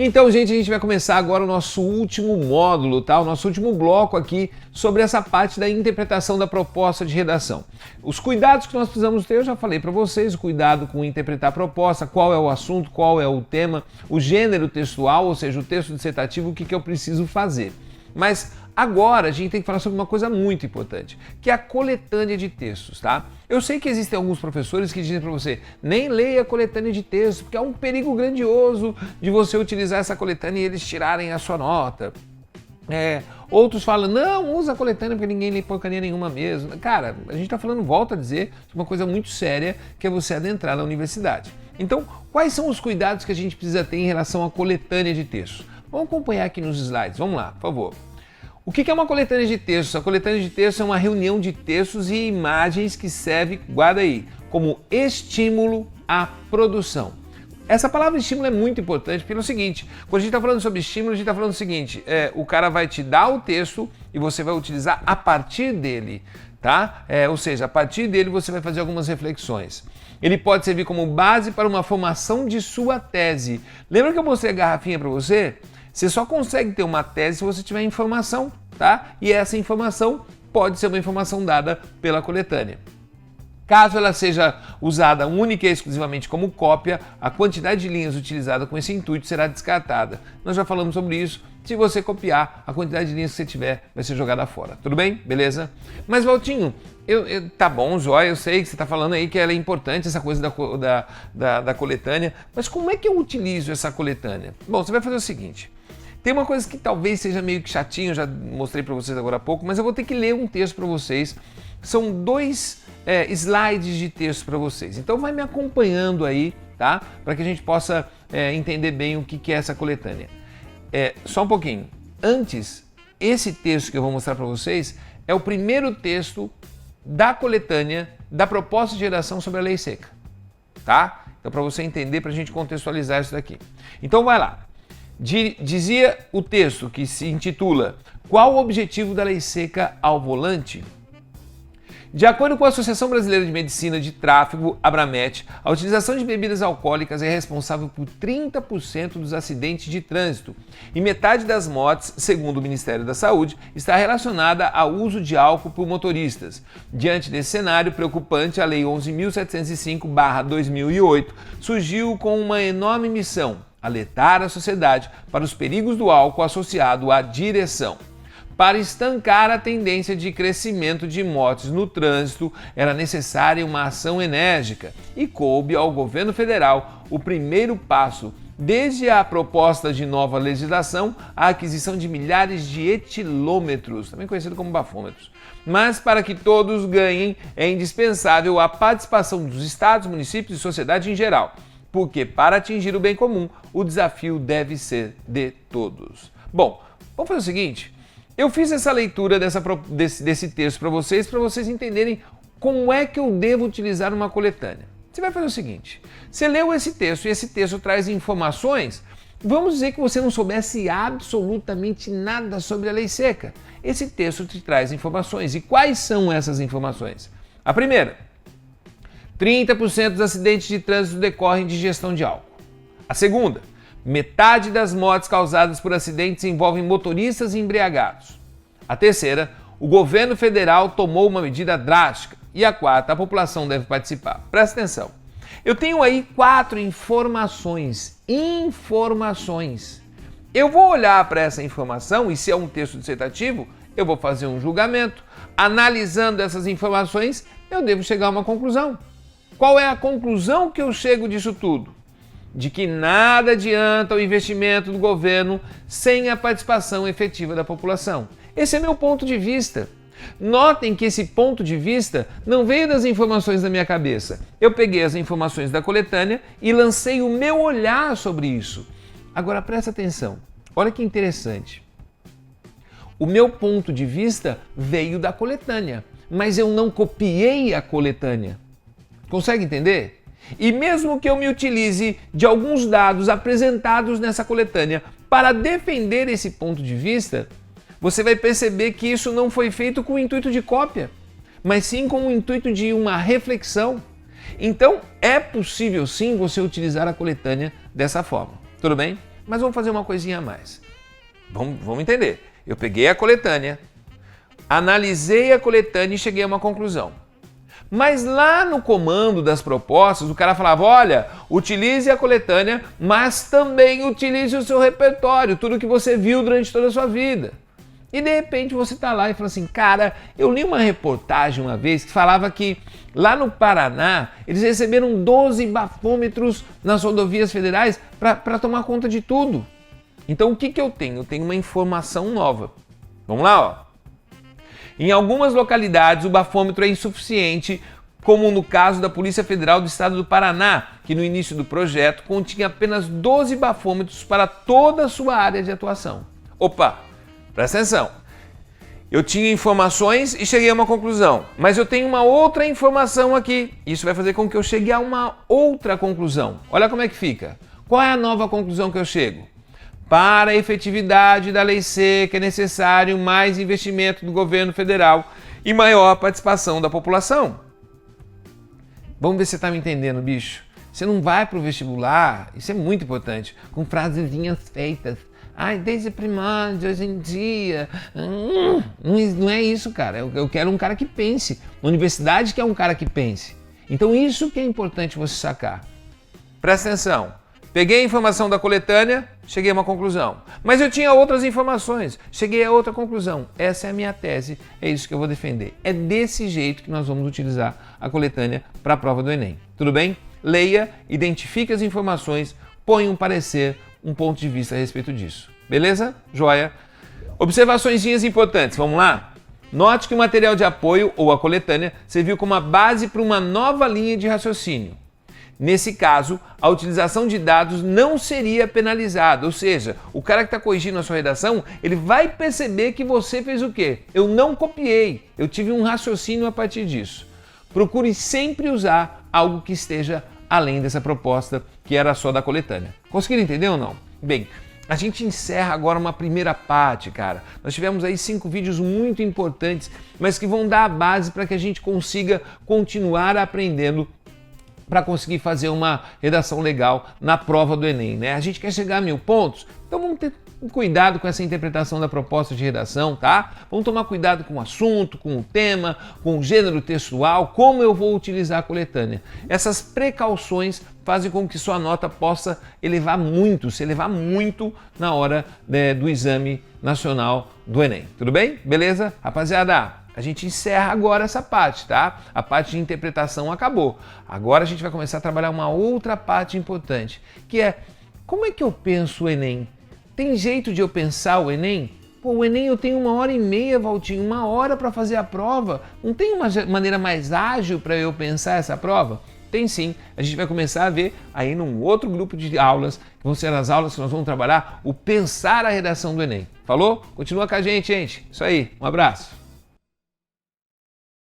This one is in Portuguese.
Então, gente, a gente vai começar agora o nosso último módulo, tá? O nosso último bloco aqui sobre essa parte da interpretação da proposta de redação. Os cuidados que nós precisamos ter, eu já falei para vocês, o cuidado com interpretar a proposta, qual é o assunto, qual é o tema, o gênero textual, ou seja, o texto dissertativo, o que eu preciso fazer. Mas agora a gente tem que falar sobre uma coisa muito importante, que é a coletânea de textos, tá? Eu sei que existem alguns professores que dizem para você, nem leia a coletânea de textos, porque há um perigo grandioso de você utilizar essa coletânea e eles tirarem a sua nota. Outros falam, não, usa a coletânea porque ninguém lê porcaria nenhuma mesmo. Cara, a gente está falando, volta a dizer, uma coisa muito séria, que é você adentrar na universidade. Então, quais são os cuidados que a gente precisa ter em relação à coletânea de textos? Vamos acompanhar aqui nos slides, vamos lá, por favor. O que é uma coletânea de textos? A coletânea de textos é uma reunião de textos e imagens que serve, guarda aí, como estímulo à produção. Essa palavra estímulo é muito importante, porque é o seguinte, quando a gente está falando sobre estímulo, a gente está falando o seguinte, o cara vai te dar o texto e você vai utilizar a partir dele, tá? Ou seja, a partir dele você vai fazer algumas reflexões. Ele pode servir como base para uma formação de sua tese. Lembra que eu mostrei a garrafinha para você? Você só consegue ter uma tese se você tiver informação, tá? E essa informação pode ser uma informação dada pela coletânea. Caso ela seja usada única e exclusivamente como cópia, a quantidade de linhas utilizada com esse intuito será descartada. Nós já falamos sobre isso. Se você copiar, a quantidade de linhas que você tiver vai ser jogada fora. Tudo bem? Beleza? Mas, Valtinho, tá bom, Joia, eu sei que você está falando aí que ela é importante, essa coisa da coletânea, mas como é que eu utilizo essa coletânea? Bom, você vai fazer o seguinte. Tem uma coisa que talvez seja meio que chatinho, eu já mostrei para vocês agora há pouco, mas eu vou ter que ler um texto para vocês. São dois slides de texto para vocês. Então vai me acompanhando aí, tá? Para que a gente possa entender bem o que é essa coletânea. Só um pouquinho. Antes, esse texto que eu vou mostrar para vocês é o primeiro texto da coletânea da proposta de redação sobre a lei seca, tá? Então para você entender, para a gente contextualizar isso daqui. Então vai lá. Dizia o texto que se intitula Qual o objetivo da lei seca ao volante? De acordo com a Associação Brasileira de Medicina de Tráfego, Abramet, a utilização de bebidas alcoólicas é responsável por 30% dos acidentes de trânsito e metade das mortes, segundo o Ministério da Saúde, está relacionada ao uso de álcool por motoristas. Diante desse cenário preocupante, a Lei 11.705/2008 surgiu com uma enorme missão: alertar a sociedade para os perigos do álcool associado à direção. Para estancar a tendência de crescimento de mortes no trânsito, era necessária uma ação enérgica e coube ao governo federal o primeiro passo, desde a proposta de nova legislação, a aquisição de milhares de etilômetros, também conhecido como bafômetros. Mas para que todos ganhem, é indispensável a participação dos estados, municípios e sociedade em geral, porque para atingir o bem comum, o desafio deve ser de todos. Bom, vamos fazer o seguinte. Eu fiz essa leitura desse texto para vocês entenderem como é que eu devo utilizar uma coletânea. Você vai fazer o seguinte, você leu esse texto e esse texto traz informações, vamos dizer que você não soubesse absolutamente nada sobre a lei seca. Esse texto te traz informações. E quais são essas informações? A primeira, 30% dos acidentes de trânsito decorrem de ingestão de álcool. A segunda, metade das mortes causadas por acidentes envolvem motoristas embriagados. A terceira, o governo federal tomou uma medida drástica. E a quarta, a população deve participar. Presta atenção. Eu tenho aí 4 informações. Eu vou olhar para essa informação e se é um texto dissertativo, eu vou fazer um julgamento. Analisando essas informações, eu devo chegar a uma conclusão. Qual é a conclusão que eu chego disso tudo? De que nada adianta o investimento do governo sem a participação efetiva da população. Esse é meu ponto de vista. Notem que esse ponto de vista não veio das informações da minha cabeça. Eu peguei as informações da coletânea e lancei o meu olhar sobre isso. Agora presta atenção, olha que interessante. O meu ponto de vista veio da coletânea, mas eu não copiei a coletânea. Consegue entender? E mesmo que eu me utilize de alguns dados apresentados nessa coletânea para defender esse ponto de vista, você vai perceber que isso não foi feito com o intuito de cópia, mas sim com o intuito de uma reflexão. Então, é possível sim você utilizar a coletânea dessa forma. Tudo bem? Mas vamos fazer uma coisinha a mais. Vamos entender. Eu peguei a coletânea, analisei a coletânea e cheguei a uma conclusão. Mas lá no comando das propostas, o cara falava, olha, utilize a coletânea, mas também utilize o seu repertório, tudo que você viu durante toda a sua vida. E de repente você está lá e fala assim, cara, eu li uma reportagem uma vez que falava que lá no Paraná eles receberam 12 bafômetros nas rodovias federais para tomar conta de tudo. Então o que eu tenho? Eu tenho uma informação nova. Vamos lá, ó. Em algumas localidades, o bafômetro é insuficiente, como no caso da Polícia Federal do Estado do Paraná, que no início do projeto continha apenas 12 bafômetros para toda a sua área de atuação. Opa, presta atenção. Eu tinha informações e cheguei a uma conclusão, mas eu tenho uma outra informação aqui. Isso vai fazer com que eu chegue a uma outra conclusão. Olha como é que fica. Qual é a nova conclusão que eu chego? Para a efetividade da Lei Seca é necessário mais investimento do governo federal e maior participação da população. Vamos ver se você está me entendendo, bicho. Você não vai para o vestibular, isso é muito importante, com frasezinhas feitas. Ai, desde primórdio, hoje em dia. Não é isso, cara. Eu quero um cara que pense. Uma universidade quer um cara que pense. Então isso que é importante você sacar. Presta atenção. Peguei a informação da coletânea, cheguei a uma conclusão. Mas eu tinha outras informações, cheguei a outra conclusão. Essa é a minha tese, é isso que eu vou defender. É desse jeito que nós vamos utilizar a coletânea para a prova do Enem. Tudo bem? Leia, identifique as informações, põe um parecer, um ponto de vista a respeito disso. Beleza? Joia? Observaçõezinhas importantes, vamos lá? Note que o material de apoio, ou a coletânea, serviu como a base para uma nova linha de raciocínio. Nesse caso, a utilização de dados não seria penalizada, ou seja, o cara que está corrigindo a sua redação, ele vai perceber que você fez o quê? Eu não copiei, eu tive um raciocínio a partir disso. Procure sempre usar algo que esteja além dessa proposta que era só da coletânea. Conseguiram entender ou não? Bem, a gente encerra agora uma primeira parte, cara. Nós tivemos aí 5 vídeos muito importantes, mas que vão dar a base para que a gente consiga continuar aprendendo para conseguir fazer uma redação legal na prova do Enem, né? A gente quer chegar a 1000 pontos, então vamos ter cuidado com essa interpretação da proposta de redação, tá? Vamos tomar cuidado com o assunto, com o tema, com o gênero textual, como eu vou utilizar a coletânea. Essas precauções fazem com que sua nota possa se elevar muito na hora do exame nacional do Enem. Tudo bem? Beleza? Rapaziada, a gente encerra agora essa parte, tá? A parte de interpretação acabou. Agora a gente vai começar a trabalhar uma outra parte importante, que é como é que eu penso o Enem? Tem jeito de eu pensar o Enem? Pô, o Enem eu tenho 1h30, Valtinho, 1 hora para fazer a prova. Não tem uma maneira mais ágil para eu pensar essa prova? Tem sim. A gente vai começar a ver aí num outro grupo de aulas, que vão ser as aulas que nós vamos trabalhar o pensar a redação do Enem. Falou? Continua com a gente, gente. Isso aí. Um abraço.